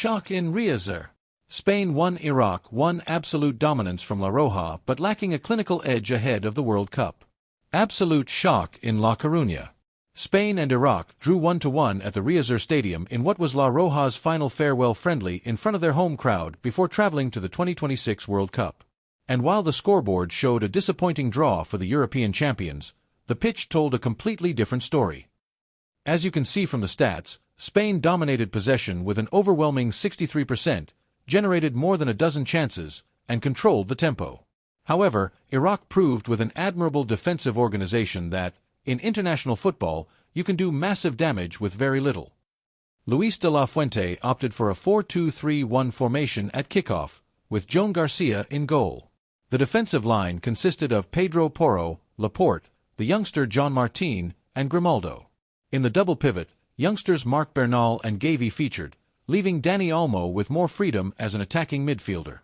Shock in Riazor. Spain won. Iraq won absolute dominance from La Roja but lacking a clinical edge ahead of the World Cup. Absolute shock in La Coruña. Spain and Iraq drew 1-1 at the Riazor Stadium in what was La Roja's final farewell friendly in front of their home crowd before traveling to the 2026 World Cup. And while the scoreboard showed a disappointing draw for the European champions, the pitch told a completely different story. As you can see from the stats, Spain dominated possession with an overwhelming 63%, generated more than a dozen chances, and controlled the tempo. However, Iraq proved with an admirable defensive organization that, in international football, you can do massive damage with very little. Luis de la Fuente opted for a 4-2-3-1 formation at kickoff, with Joan Garcia in goal. The defensive line consisted of Pedro Porro, Laporte, the youngster John Martin, and Grimaldo. In the double pivot, youngsters Marc Bernal and Gavi featured, leaving Dani Olmo with more freedom as an attacking midfielder.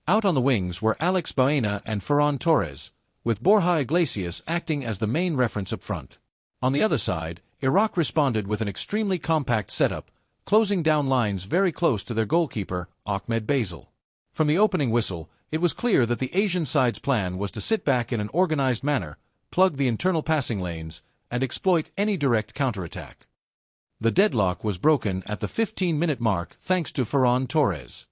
Out on the wings were Alex Baena and Ferran Torres, with Borja Iglesias acting as the main reference up front. On the other side, Iraq responded with an extremely compact setup, closing down lines very close to their goalkeeper, Ahmed Basil. From the opening whistle, it was clear that the Asian side's plan was to sit back in an organized manner, plug the internal passing lanes, and exploit any direct counterattack. The deadlock was broken at the 15-minute mark thanks to Ferran Torres.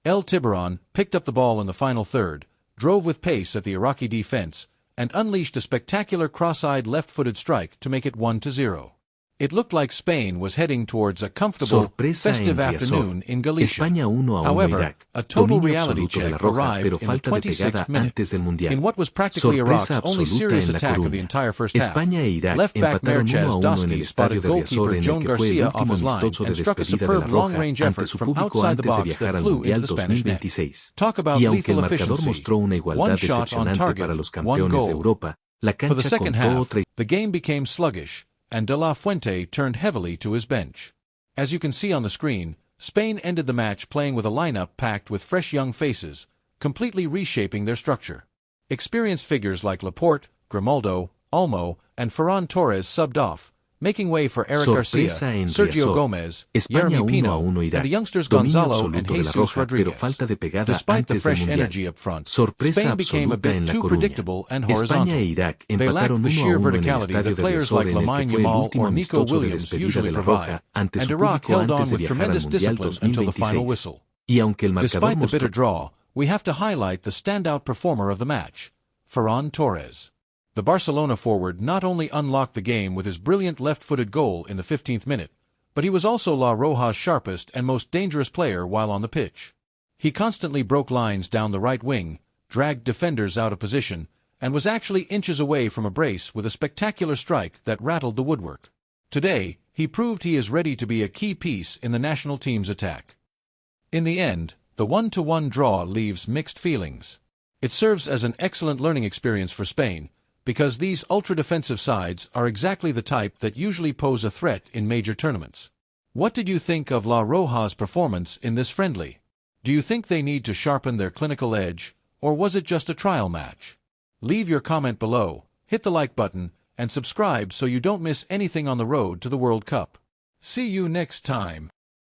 El Tiburon picked up the ball in the final third, drove with pace at the Iraqi defense, and unleashed a spectacular cross-eyed left-footed strike to make it 1-0. It looked like Spain was heading towards a comfortable, festive afternoon in Galicia. However, a total reality check arrived in the 26th minute. In what was practically Iraq's only serious attack of the entire first half, left-back Merches Doski spotted goalkeeper Joan Garcia off his line and struck a superb long-range effort from outside the box that flew into the Spanish net. Talk about lethal efficiency. One shot on target, one goal. For the second half, the game became sluggish, and de la Fuente turned heavily to his bench. As you can see on the screen, Spain ended the match playing with a lineup packed with fresh young faces, completely reshaping their structure. Experienced figures like Laporte, Grimaldo, Olmo, and Ferran Torres subbed off, making way for Eric Garcia, Sergio Gomez, Yeremy Pino, and the youngsters Gonzalo and Jesus Rodriguez. Despite the fresh energy up front, Spain became a bit too predictable and horizontal. They lacked the sheer verticality that players like Lamine Yamal or Nico Williams usually provide, and Iraq held on with tremendous discipline until the final whistle. Despite the bitter draw, we have to highlight the standout performer of the match, Ferran Torres. The Barcelona forward not only unlocked the game with his brilliant left-footed goal in the 15th minute, but he was also La Roja's sharpest and most dangerous player while on the pitch. He constantly broke lines down the right wing, dragged defenders out of position, and was actually inches away from a brace with a spectacular strike that rattled the woodwork. Today, he proved he is ready to be a key piece in the national team's attack. In the end, the 1-1 draw leaves mixed feelings. It serves as an excellent learning experience for Spain, because these ultra-defensive sides are exactly the type that usually pose a threat in major tournaments. What did you think of La Roja's performance in this friendly? Do you think they need to sharpen their clinical edge, or was it just a trial match? Leave your comment below, hit the like button, and subscribe so you don't miss anything on the road to the World Cup. See you next time.